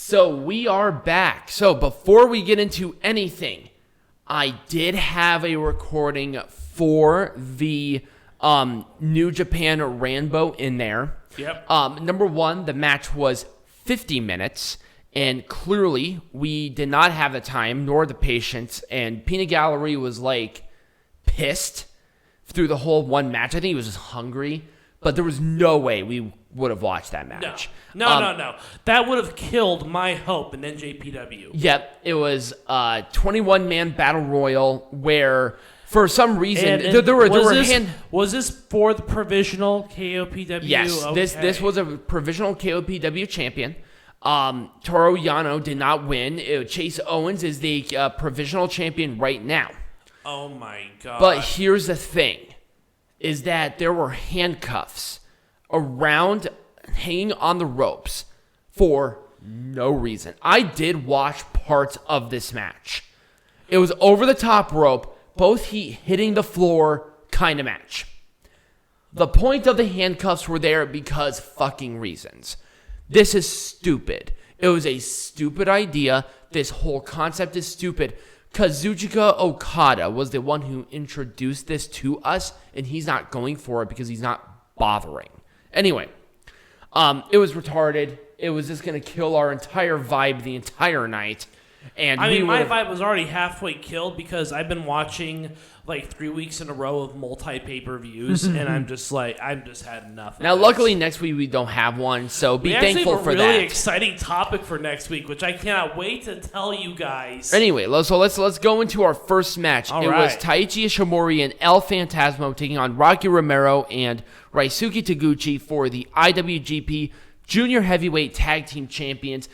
So we are back. So before we get into anything, I did have a recording for the New Japan Rambo in there. Yep. Number one, the match was 50 minutes, and clearly we did not have the time nor the patience, and Peanut Gallery was like pissed through the whole one match. I think he was just hungry, but there was no way we would have watched that match. No. That would have killed my hope in NJPW. Yep, it was a 21-man battle royal where, for some reason, Was this for the provisional KOPW? Yes, okay. this was a provisional KOPW champion. Toru Yano did not win. Chase Owens is the provisional champion right now. Oh my god. But here's the thing, is that there were handcuffs around, hanging on the ropes for no reason. I did watch parts of this match. It was over the top rope, both hitting the floor kind of match. The point of the handcuffs were there because fucking reasons. This is stupid. It was a stupid idea. This whole concept is stupid. Kazuchika Okada was the one who introduced this to us, and he's not going for it because he's not bothering. Anyway, it was retarded. It was just going to kill our entire vibe the entire night. And my vibe was already halfway killed because I've been watching like 3 weeks in a row of multi-pay-per-views, and I'm just had enough. Now, luckily, next week we don't have one, so be thankful for that. We actually have a really exciting topic for next week, which I cannot wait to tell you guys. Anyway, so let's go into our first match. It was Taiji Ishimori and El Phantasmo taking on Rocky Romero and Ryusuke Taguchi for the IWGP Junior Heavyweight Tag Team Champions.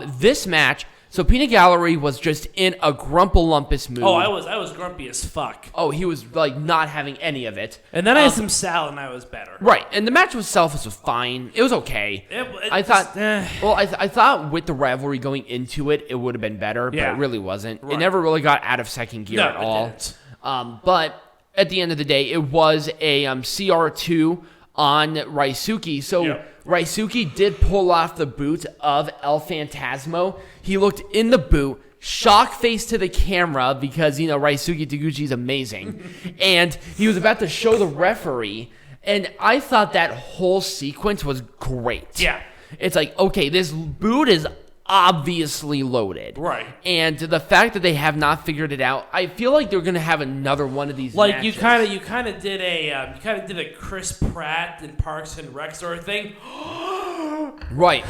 This match. So Peanut Gallery was just in a grumpy-lumpus mood. Oh, I was grumpy as fuck. Oh, he was like not having any of it. And then I had some salad and I was better. Right, and the match itself was fine. It was okay. I thought with the rivalry going into it, it would have been better, but it really wasn't. Right. It never really got out of second gear at all. It didn't. But at the end of the day, it was a CR2 on Ryusuke. So Ryusuke did pull off the boot of El Phantasmo. He looked in the boot, shock face to the camera because, Ryusuke Taguchi is amazing. And he was about to show the referee. And I thought that whole sequence was great. Yeah. It's like, okay, this boot is obviously loaded. Right. And the fact that they have not figured it out, I feel like they're going to have another one of these matches. Like you kind of did a Chris Pratt and Parks and Rec sort of thing. Right.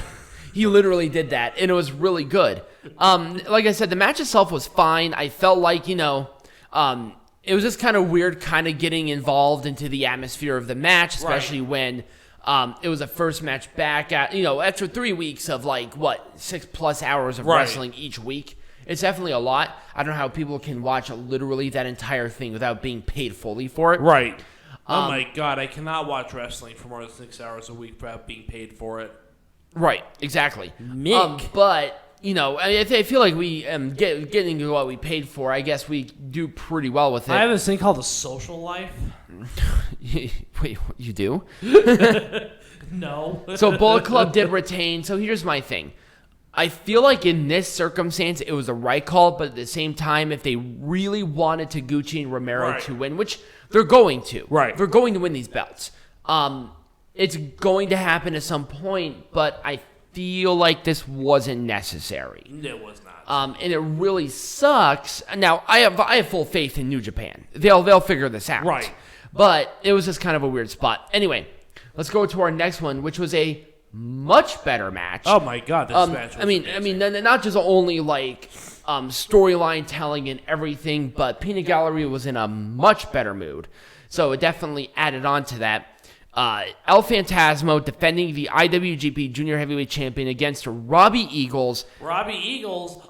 He literally did that, and it was really good. Like I said, the match itself was fine. I felt like, it was just kind of weird kind of getting involved into the atmosphere of the match, especially when it was a first match back at, after 3 weeks of 6+ hours of wrestling each week. It's definitely a lot. I don't know how people can watch literally that entire thing without being paid fully for it. Right. Oh my God, I cannot watch wrestling for more than 6 hours a week without being paid for it. Right, exactly. But, I feel like we, getting to what we paid for, I guess we do pretty well with it. I have this thing called a social life. Wait, you do? No. So Bullet Club did retain. So here's my thing. I feel like in this circumstance, it was the right call, but at the same time, if they really wanted Taguchi and Romero to win, which they're going to. Right. They're going to win these belts. It's going to happen at some point, but I feel like this wasn't necessary. It was not. And it really sucks. Now, I have full faith in New Japan. They'll figure this out. Right. But it was just kind of a weird spot. Anyway, let's go to our next one, which was a much better match. Oh my God, this match was amazing. Not just only storyline telling and everything, but Peanut Gallery was in a much better mood. So it definitely added on to that. El Phantasmo defending the IWGP Junior Heavyweight Champion against Robbie Eagles. Robbie Eagles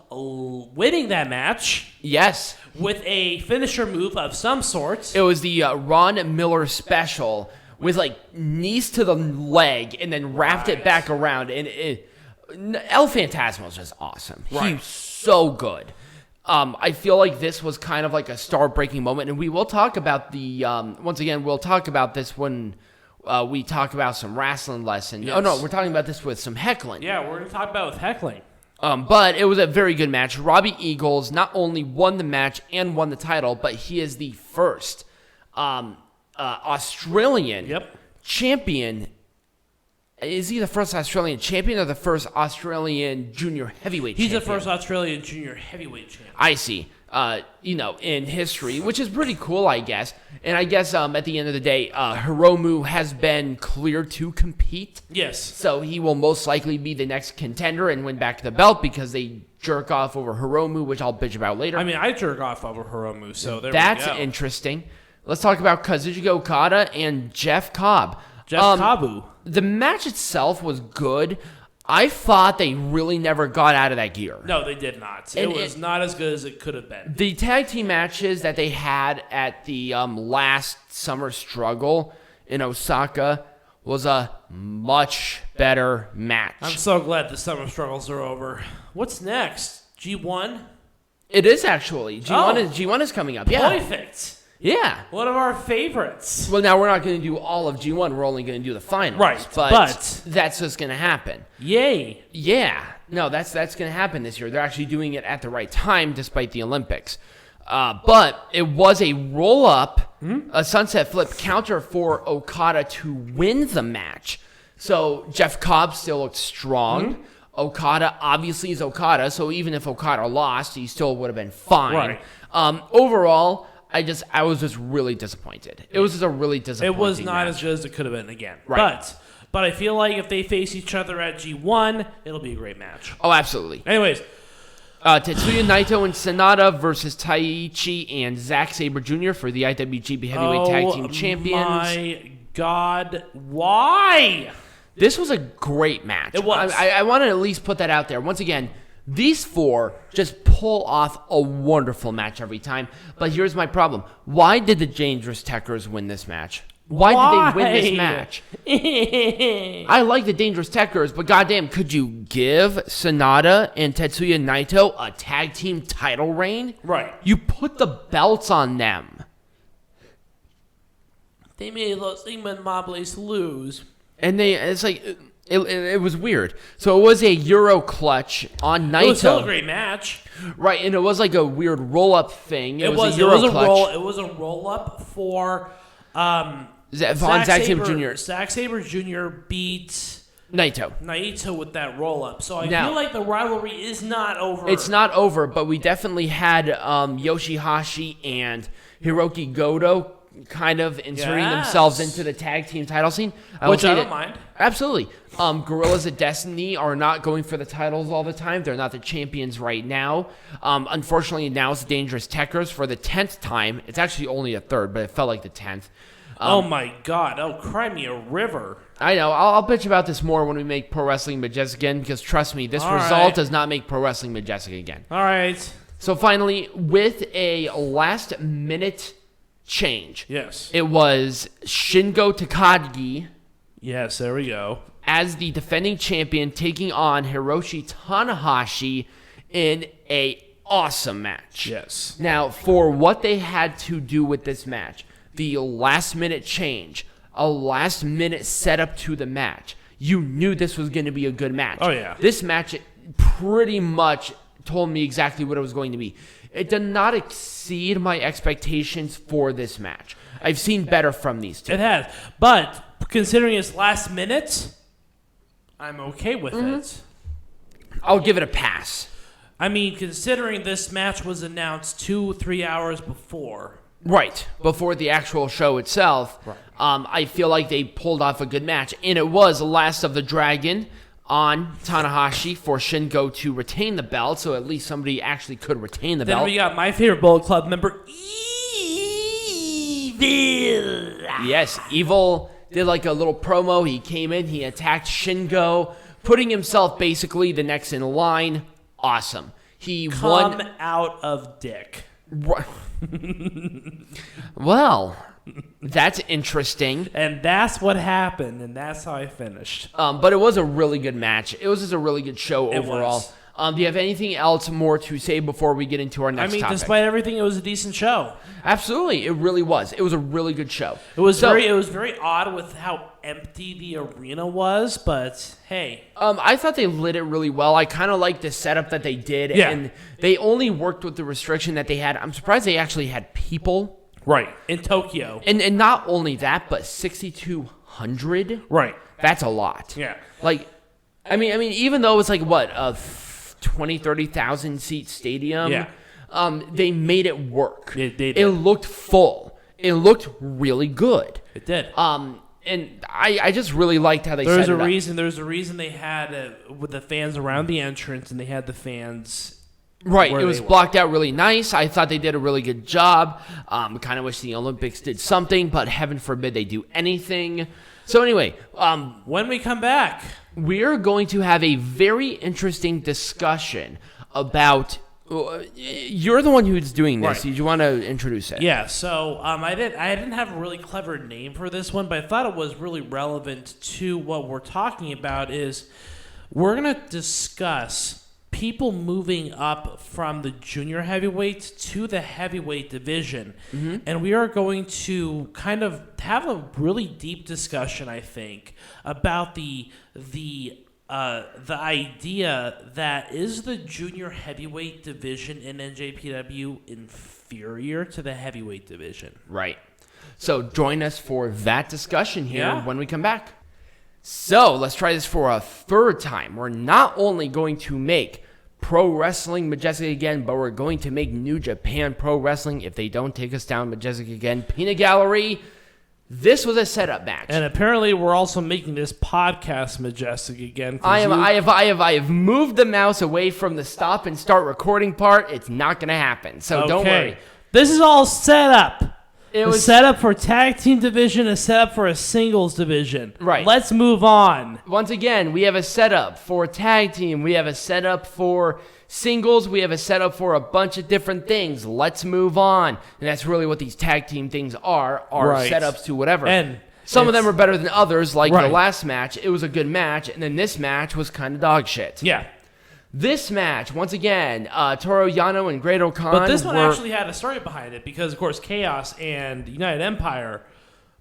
winning that match. Yes. With a finisher move of some sort. It was the Ron Miller special with knees to the leg and then wrapped it back around. And El Phantasmo is just awesome. Right. He's so good. I feel like this was kind of like a star-breaking moment. And we will talk about once again, we'll talk about this when we talk about some wrestling lesson. Yes. Oh, no, we're talking about this with some heckling. Yeah, we're going to talk about with heckling. But it was a very good match. Robbie Eagles not only won the match and won the title, but he is the first Australian champion. Is he the first Australian champion or the first Australian junior heavyweight champion? He's the first Australian junior heavyweight champion. I see. In history, which is pretty cool, I guess. And I guess at the end of the day, Hiromu has been cleared to compete. Yes. So he will most likely be the next contender and win back the belt because they jerk off over Hiromu, which I'll bitch about later. I mean, I jerk off over Hiromu, so there we go. That's interesting. Let's talk about Kazuchika Okada and Jeff Cobb. Kabu. The match itself was good. I thought they really never got out of that gear. No, they did not. It was not as good as it could have been. The tag team matches that they had at the last Summer Struggle in Osaka was a much better match. I'm so glad the Summer Struggles are over. What's next? G1? It is actually. G1 is coming up. Yeah. Perfect. Yeah. One of our favorites. Well, now we're not going to do all of G1. We're only going to do the finals. Right. But that's just going to happen. Yay. Yeah. No, that's going to happen this year. They're actually doing it at the right time despite the Olympics. But it was a roll-up, a sunset flip counter for Okada to win the match. So Jeff Cobb still looked strong. Okada obviously is Okada, so even if Okada lost, he still would have been fine. Right. Overall, I was just really disappointed. It was just a really disappointing It was not match. as good as it could have been again. Right. But I feel like if they face each other at G1, it'll be a great match. Oh, absolutely. Anyways. Tetsuya Naito and SANADA versus Taichi and Zack Sabre Jr. for the IWGP Heavyweight Tag Team Champions. Oh my God. Why? This was a great match. It was. I want to at least put that out there. Once again, these four just pull off a wonderful match every time. But here's my problem. Why did the Dangerous Tekkers win this match? Why did they win this match? I like the Dangerous Tekkers, but goddamn, could you give SANADA and Tetsuya Naito a tag team title reign? Right. You put the belts on them. They made Los Ingobernables lose. And it's like... It was weird. So it was a Euro clutch on Naito. It was still a great match. Right, and it was like a weird roll-up thing. It was a Euro clutch. It was a roll-up for Zack Sabre Jr. Zack Sabre Jr. beat Naito with that roll-up. So I feel like the rivalry is not over. It's not over, but we definitely had Yoshihashi and Hiroki Goto kind of inserting themselves into the tag team title scene. Which I don't mind. Absolutely. Gorillas of Destiny are not going for the titles all the time. They're not the champions right now. Unfortunately, now it's the Dangerous Tekkers for the 10th time. It's actually only the 3rd, but it felt like the 10th. Oh my God. Oh, cry me a river. I know. I'll bitch about this more when we make Pro Wrestling Majestic again, because trust me, this result does not make Pro Wrestling Majestic again. All right. So finally, with a last-minute change. Yes. It was Shingo Takagi. Yes, there we go. As the defending champion, taking on Hiroshi Tanahashi in a awesome match. Yes. Now, for what they had to do with this match, the last-minute change, a last-minute setup to the match, you knew this was going to be a good match. Oh, yeah. This match pretty much told me exactly what it was going to be. It did not exceed my expectations for this match. I've seen better from these two. It has. But considering it's last minute, I'm okay with it. I'll give it a pass. I mean, considering this match was announced 2-3 hours before. Right. Before the actual show itself. Right. I feel like they pulled off a good match. And it was Last of the Dragon on Tanahashi for Shingo to retain the belt, so at least somebody actually could retain the belt. Then we got my favorite Bullet Club member, Evil. Yes, Evil did like a little promo. He came in, he attacked Shingo, putting himself basically the next in line. Awesome. He won. Come out of dick. Well, that's interesting. And that's what happened, and that's how I finished. But it was a really good match. It was just a really good show overall. Do you have anything else more to say before we get into our next topic? Despite everything, it was a decent show. Absolutely, it really was. It was a really good show. It was very odd with how empty the arena was, but hey. I thought they lit it really well. I kind of liked the setup that they did, and they only worked with the restriction that they had. I'm surprised they actually had people. Right, in Tokyo. And not only that, but 6,200. Right. That's a lot. Yeah. Like, I mean, even though it's like what a 20, 30,000 seat stadium. Yeah. They made it work. They did. It looked full. It looked really good. It did. And I just really liked how they set it up. There's a reason they had with the fans around the entrance, and they had the fans. Right, it was blocked out really nice. I thought they did a really good job. Kind of wish the Olympics did something, but heaven forbid they do anything. So anyway, when we come back, we're going to have a very interesting discussion about. You're the one who's doing this. Right. Did you want to introduce it? Yeah. So I didn't have a really clever name for this one, but I thought it was really relevant to what we're talking about. Is we're gonna discuss people moving up from the junior heavyweight to the heavyweight division. Mm-hmm. And we are going to kind of have a really deep discussion, I think, about the idea that is the junior heavyweight division in NJPW inferior to the heavyweight division. Right. So join us for that discussion here when we come back. So let's try this for a third time. We're not only going to make Pro Wrestling Majestic again, but we're going to make New Japan Pro Wrestling if they don't take us down Majestic again. Peanut Gallery. This was a setup match, and apparently we're also making this podcast Majestic again. I have moved the mouse away from the stop and start recording part. It's not going to happen, so don't worry. This is all set up. It was set up for tag team division, a setup for a singles division. Right. Let's move on. Once again, we have a setup for tag team. We have a setup for singles. We have a setup for a bunch of different things. Let's move on. And that's really what these tag team things are setups to whatever. And some of them are better than others, like the last match. It was a good match, and then this match was kind of dog shit. Yeah. This match, once again, Toru Yano and Great Khan. But this one actually had a story behind it because, of course, Chaos and United Empire,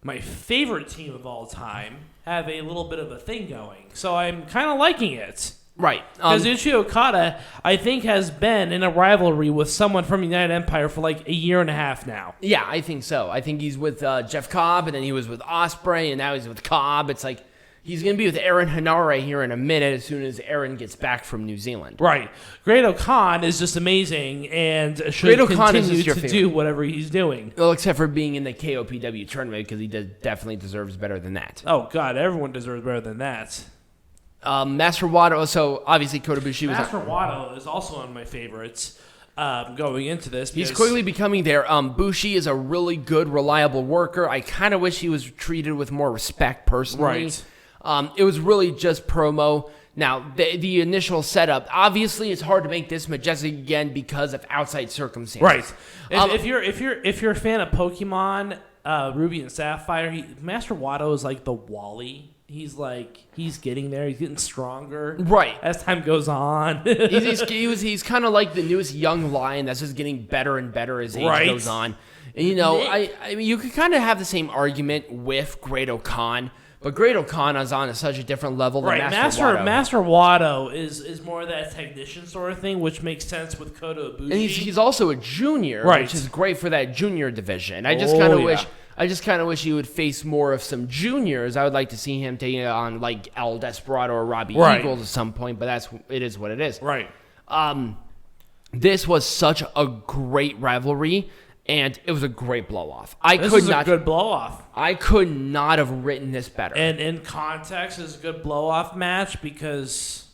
my favorite team of all time, have a little bit of a thing going. So I'm kind of liking it. Right. Kazuchika Okada, I think, has been in a rivalry with someone from United Empire for like a year and a half now. Yeah, I think so. I think he's with Jeff Cobb, and then he was with Ospreay, and now he's with Cobb. It's like he's going to be with Aaron Hanare here in a minute as soon as Aaron gets back from New Zealand. Right. Great Khan is just amazing and should continue to do whatever he's doing. Well, except for being in the KOPW tournament because he definitely deserves better than that. Oh, God, everyone deserves better than that. Master Wato, so obviously Kota Ibushi was... Master Wato is also one of my favorites going into this. He's quickly becoming there. Bushi is a really good, reliable worker. I kind of wish he was treated with more respect personally. Right. It was really just promo. Now, the initial setup, obviously it's hard to make this Majestic again because of outside circumstances. Right. If you're a fan of Pokemon, Ruby and Sapphire, Master Wato is like the Wally. He's getting there. He's getting stronger. Right. As time goes on. he's kind of like the newest young lion that's just getting better and better as age goes on. And, you know, I mean, you could kind of have the same argument with Great Khan, but Great Khan is on such a different level than Master Wato. Master Wato is more of that technician sort of thing, which makes sense with Kota Ibushi. And he's also a junior, which is great for that junior division. I just kind of wish he would face more of some juniors. I would like to see him taking on like El Desperado or Robbie Eagles at some point, but it is what it is. Right. This was such a great rivalry, and it was a great blow-off. This was a good blow-off. I could not have written this better. And in context, it's a good blow-off match because...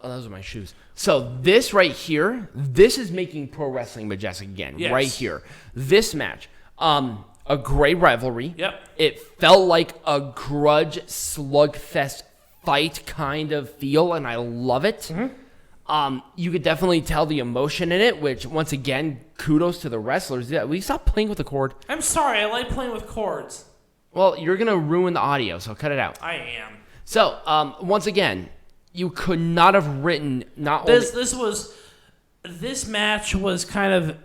Oh, those are my shoes. So this right here, this is making Pro Wrestling Majestic again. Yes. Right here. This match. A great rivalry. Yep. It felt like a grudge slugfest fight kind of feel, and I love it. Mm-hmm. You could definitely tell the emotion in it, which, once again, kudos to the wrestlers. Yeah, will you stop playing with the cord? I'm sorry, I like playing with cords. Well, you're going to ruin the audio, so cut it out. I am. So, once again, you could not have written not this match was kind of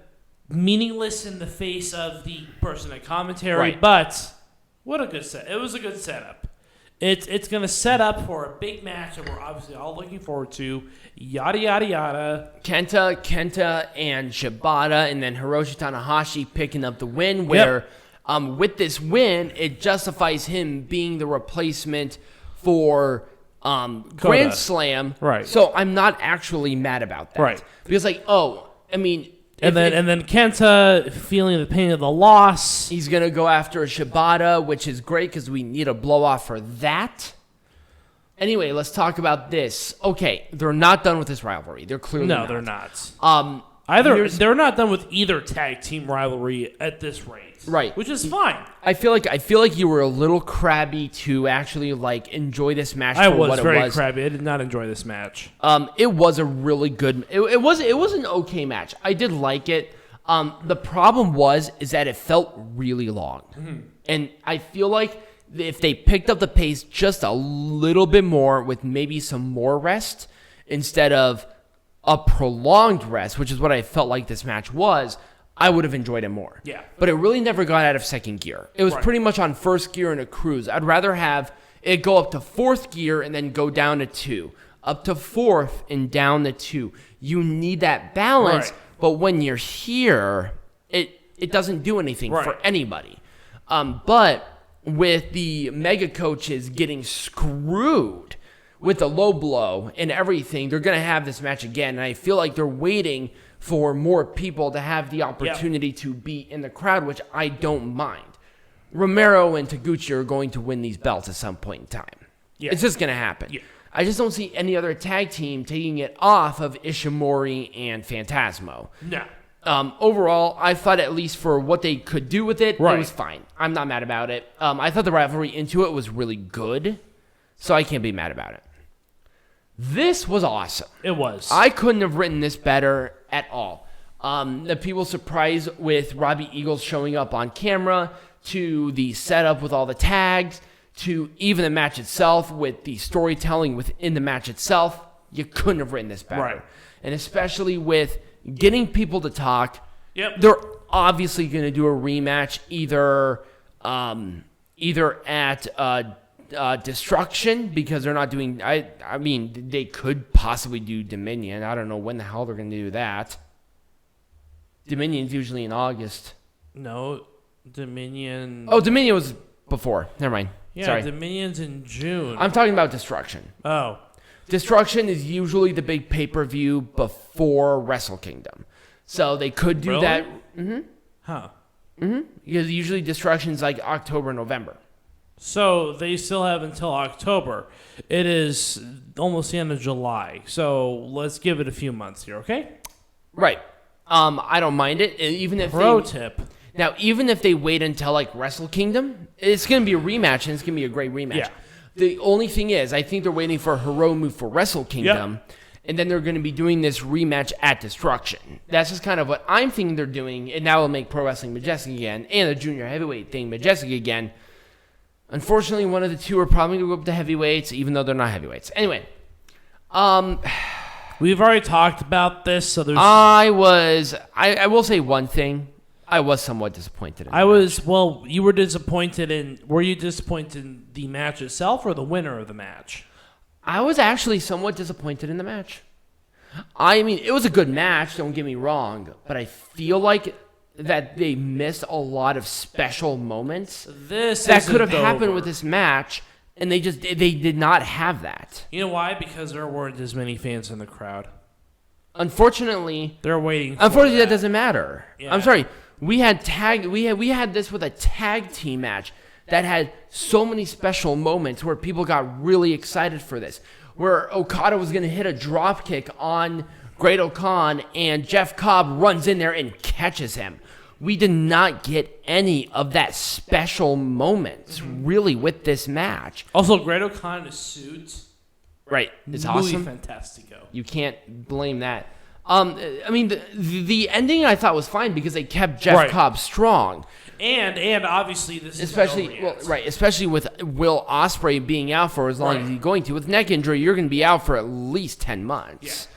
meaningless in the face of the person at commentary, but what a good set. It was a good setup. It's going to set up for a big match that we're obviously all looking forward to. Yada, yada, yada. Kenta, and Shibata, and then Hiroshi Tanahashi picking up the win, where with this win, it justifies him being the replacement for Grand Slam. Right. So I'm not actually mad about that. Right. Because, And then Kenta feeling the pain of the loss. He's going to go after a Shibata, which is great because we need a blow-off for that. Anyway, let's talk about this. Okay, they're not done with this rivalry. They're clearly not. No, they're not. They're not done with either tag team rivalry at this rate. Right. Which is fine. I feel like you were a little crabby to actually enjoy this match for what it was. I was very crabby. I did not enjoy this match. It was a really good it was an okay match. I did like it. The problem is that it felt really long. Mm-hmm. And I feel like if they picked up the pace just a little bit more with maybe some more rest instead of a prolonged rest, which is what I felt like this match was, I would have enjoyed it more. Yeah. But it really never got out of second gear. It was pretty much on first gear in a cruise. I'd rather have it go up to fourth gear and then go down to 2. Up to fourth and down to 2. You need that balance, but when you're here, it doesn't do anything for anybody. But with the mega coaches getting screwed with the low blow and everything, they're going to have this match again. And I feel like they're waiting for more people to have the opportunity to be in the crowd, which I don't mind. Romero and Taguchi are going to win these belts at some point in time. Yeah. It's just going to happen. Yeah. I just don't see any other tag team taking it off of Ishimori and Phantasmo. No. Overall, I thought at least for what they could do with it, it was fine. I'm not mad about it. I thought the rivalry into it was really good, so I can't be mad about it. This was awesome. It was. I couldn't have written this better at all. The people surprised with Robbie Eagles showing up on camera, to the setup with all the tags, to even the match itself with the storytelling within the match itself. You couldn't have written this better. Right. And especially with getting people to talk. Yep. They're obviously going to do a rematch either at Destruction, because they're not doing... I mean, they could possibly do Dominion. I don't know when the hell they're going to do that. Dominion's usually in August. No, Dominion... Oh, Dominion was before. Never mind. Yeah, Sorry. Dominion's in June. I'm talking about Destruction. Oh. Destruction is usually the big pay-per-view before Wrestle Kingdom. So they could do that. Mm-hmm. Huh. Mm-hmm. Because usually Destruction's like October, November. So they still have until October. It is almost the end of July. So let's give it a few months here, okay? Right. I don't mind it. Even if tip. Now, even if they wait until like Wrestle Kingdom, it's going to be a rematch, and it's going to be a great rematch. Yeah. The only thing is, I think they're waiting for Hiromu for Wrestle Kingdom, and then they're going to be doing this rematch at Destruction. That's just kind of what I'm thinking they're doing, and that will make Pro Wrestling Majestic again, and the junior heavyweight thing Majestic again. Unfortunately, one of the two are probably going to go up to heavyweights, even though they're not heavyweights. Anyway, we've already talked about this, so there's... I will say one thing. I was somewhat disappointed in Well, you were disappointed in... Were you disappointed in the match itself or the winner of the match? I was actually somewhat disappointed in the match. I mean, it was a good match, don't get me wrong, but I feel like that they missed a lot of special moments that could have happened with this match, and they did not have that. You know why? Because there weren't as many fans in the crowd. Unfortunately, they're waiting. Unfortunately, that doesn't matter. Yeah. I'm sorry. We had this with a tag team match that had so many special moments where people got really excited for this. Where Okada was going to hit a drop kick on Great Khan and Jeff Cobb runs in there and catches him. We did not get any of that special moments really with this match. Also, Great Khan in a suit. Right. It's Muy awesome. Fantastico. You can't blame that. I mean, the ending I thought was fine because they kept Jeff Cobb strong. And obviously this is especially with Will Ospreay being out for as long as he's going to. With neck injury, you're going to be out for at least 10 months.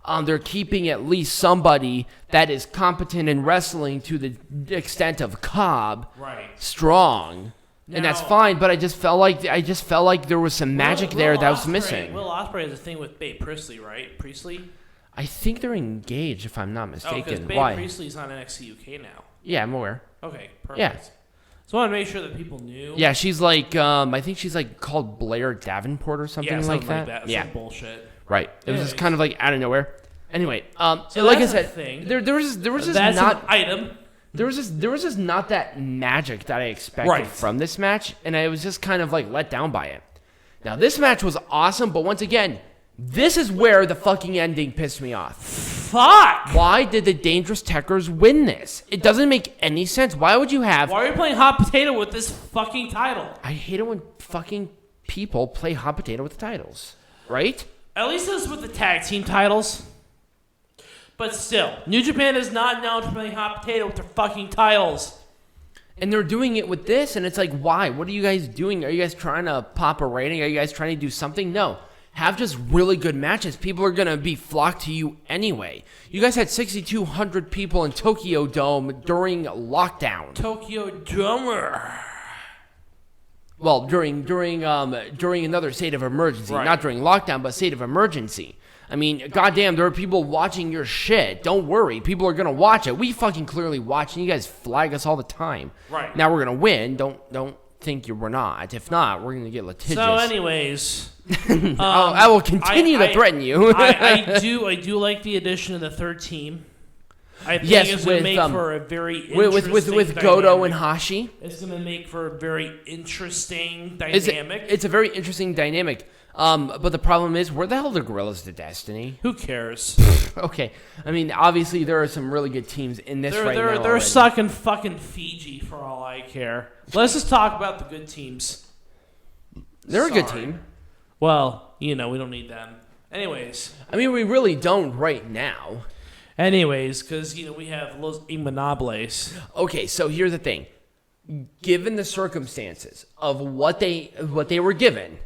Yeah. They're keeping at least somebody that is competent in wrestling to the extent of Cobb strong. Now, and that's fine, but I just felt like there was some magic there that was missing. Will Ospreay has a thing with Babe Priestley, right? Priestley? I think they're engaged, if I'm not mistaken. Because Babe Priestley's on NXT UK now. Yeah, I'm aware. Okay, perfect. Yeah. So I want to make sure that people knew. Yeah, she's like, I think she's like called Blair Davenport or something like that. Yeah, some bullshit. Right. It was just kind of like out of nowhere. Anyway, so like I said, there was just that's not an item. There was just not that magic that I expected from this match, and I was just kind of like let down by it. Now this match was awesome, but once again, this is where the fucking ending pissed me off. Fuck! Why did the Dangerous Tekkers win this? It doesn't make any sense. Why would you have... Why are you playing hot potato with this fucking title? I hate it when fucking people play hot potato with the titles. Right? At least this is with the tag team titles. But still, New Japan is not known for playing hot potato with their fucking titles. And they're doing it with this, and it's like, why? What are you guys doing? Are you guys trying to pop a rating? Are you guys trying to do something? No. Have just really good matches. People are going to be flocked to you anyway. You guys had 6,200 people in Tokyo Dome during lockdown. Tokyo Domer. Well, during another state of emergency. Not during lockdown, but state of emergency. I mean, goddamn, there are people watching your shit. Don't worry. People are going to watch it. We fucking clearly watch, and you guys flag us all the time. Right. Now we're going to win. Don't think we're not. If not, we're going to get litigious. So anyways... I will continue to threaten you. I do like the addition of the third team. I think it's going to make for a very interesting with Goto and Hashi. It's going to make for a very interesting dynamic. It's a very interesting dynamic. But the problem is, where the hell are the Gorillas of Destiny? Who cares? Okay. I mean, obviously, there are some really good teams in this now. They're stuck in fucking Fiji for all I care. Let's just talk about the good teams. They're a good team. Well, we don't need them. Anyways. I mean, we really don't right now. Anyways, because, we have Los Ingobernables. Okay, so here's the thing. Given the circumstances of what they were given,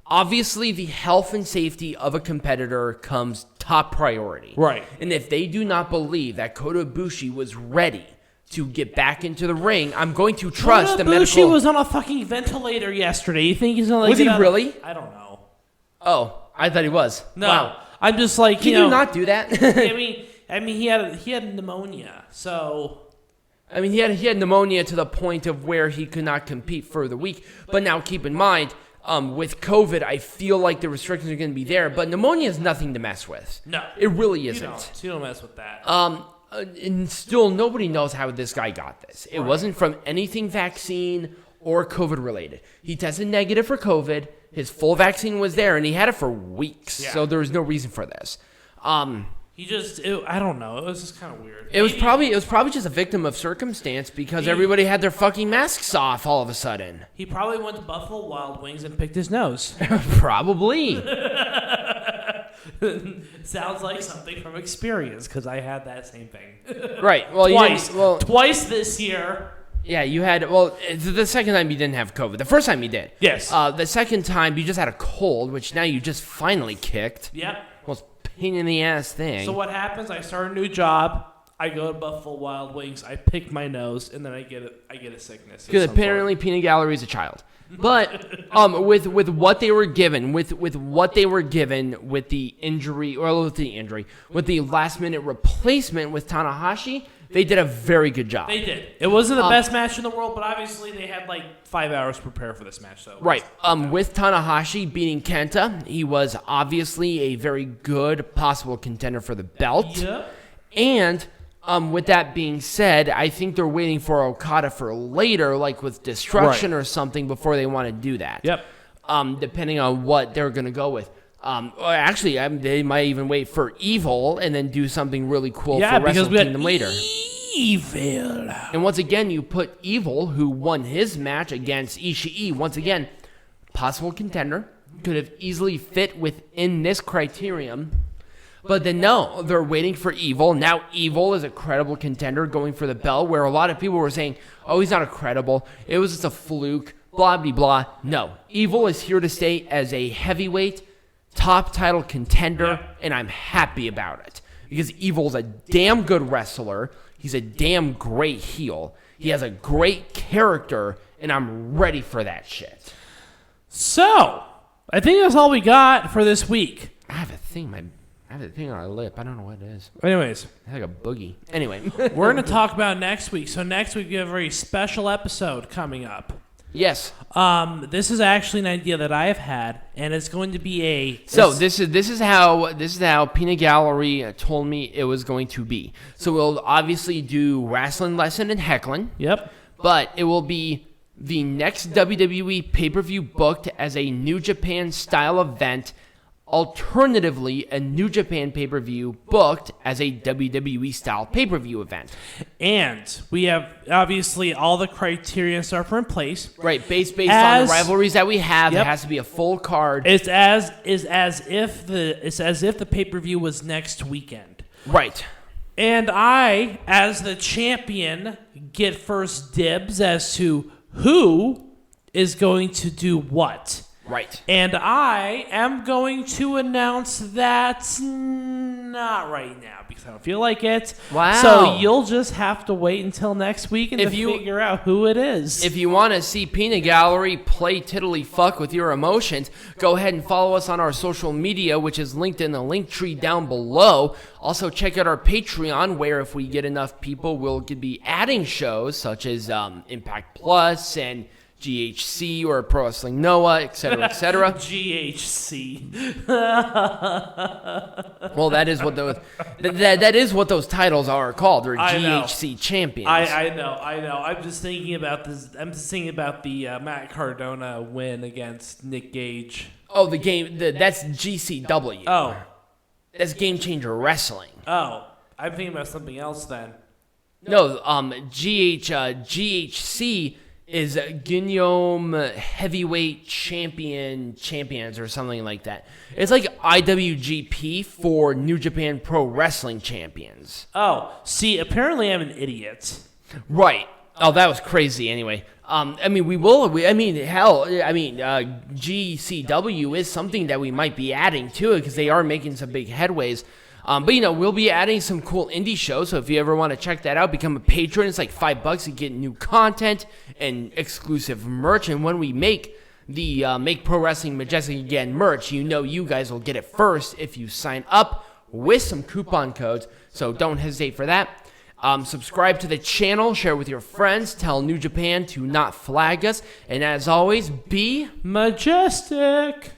obviously the health and safety of a competitor comes top priority. Right. And if they do not believe that Kota Ibushi was ready to get back into the ring, I'm going to trust the medical... Ibushi was on a fucking ventilator yesterday. You think he's going to Was he really? I don't know. Oh, I thought he was. No, wow. I'm just like, Can you not do that? I mean, he had pneumonia, so. I mean, he had pneumonia to the point of where he could not compete for the week. But now, keep in mind, with COVID, I feel like the restrictions are going to be there. But pneumonia is nothing to mess with. No, it really isn't. You don't mess with that. And still, nobody knows how this guy got this. It wasn't from anything vaccine or COVID related. He tested negative for COVID. His full vaccine was there, and he had it for weeks. Yeah. So there was no reason for this. I don't know. It was just kind of weird. It was probably just a victim of circumstance because everybody had their fucking masks off all of a sudden. He probably went to Buffalo Wild Wings and picked his nose. Probably. Sounds like something from experience because I had that same thing. Right. Well, twice this year. Yeah, you had, the second time you didn't have COVID. The first time you did. Yes. The second time you just had a cold, which now you just finally kicked. Yep. Most pain in the ass thing. So what happens? I start a new job. I go to Buffalo Wild Wings. I pick my nose, and then I get a sickness. Because apparently peanut gallery is a child. But with what they were given, with the injury, with the last minute replacement with Tanahashi, they did a very good job. They did. It wasn't the best match in the world, but obviously they had like 5 hours to prepare for this match. So right. With Tanahashi beating Kenta, he was obviously a very good possible contender for the belt. Yep. And with that being said, I think they're waiting for Okada for later, like with Destruction or something, before they want to do that. Yep. Depending on what they're going to go with. Actually, they might even wait for Evil and then do something really cool for Wrestle Kingdom later. Evil. And once again, you put Evil, who won his match against Ishii, once again, possible contender, could have easily fit within this criterion. But then no, they're waiting for Evil. Now Evil is a credible contender going for the belt, where a lot of people were saying, oh, he's not a credible. It was just a fluke, blah, blah, blah. No, Evil is here to stay as a heavyweight top title contender, and I'm happy about it. Because Evil's a damn good wrestler. He's a damn great heel. He has a great character, and I'm ready for that shit. So, I think that's all we got for this week. I have a thing on my lip. I don't know what it is. Anyways. It's like a boogie. Anyway. We're going to talk about next week. So next week we have a very special episode coming up. Yes. This is actually an idea that I have had, and it's going to be this is how Peanut Gallery told me it was going to be. So we'll obviously do wrestling lesson and heckling. Yep. But it will be the next WWE pay-per-view booked as a New Japan style event. Alternatively, a New Japan pay-per-view booked as a WWE-style pay-per-view event. And we have, obviously, all the criteria are in place. Right, based on the rivalries that we have, Yep. It has to be a full card. It's as if the pay-per-view was next weekend. Right. And I, as the champion, get first dibs as to who is going to do what. Right. And I am going to announce that not right now because I don't feel like it. Wow. So you'll just have to wait until next week and figure out who it is. If you want to see Peanut Gallery play tiddly fuck with your emotions, go ahead and follow us on our social media, which is linked in the link tree down below. Also, check out our Patreon, where if we get enough people, we'll be adding shows such as Impact Plus and GHC or Pro Wrestling Noah, etc., etc. GHC. Well, that is what those titles are called. They're GHC champions. I know. I'm just thinking about this. I'm just thinking about the Matt Cardona win against Nick Gage. Oh, that's GCW. Oh, that's Game Changer Wrestling. Oh, I'm thinking about something else then. No, GHC is Guillaume Heavyweight Champions or something like that. It's like IWGP for New Japan Pro Wrestling Champions. Oh, see, apparently I'm an idiot. Right. Oh, that was crazy anyway. GCW is something that we might be adding to it because they are making some big headways. But we'll be adding some cool indie shows, so if you ever want to check that out, become a patron. It's like $5 to get new content and exclusive merch. And when we make the Make Pro Wrestling Majestic Again merch, you guys will get it first if you sign up with some coupon codes, so don't hesitate for that. Subscribe to the channel, share with your friends, tell New Japan to not flag us, and as always, be majestic.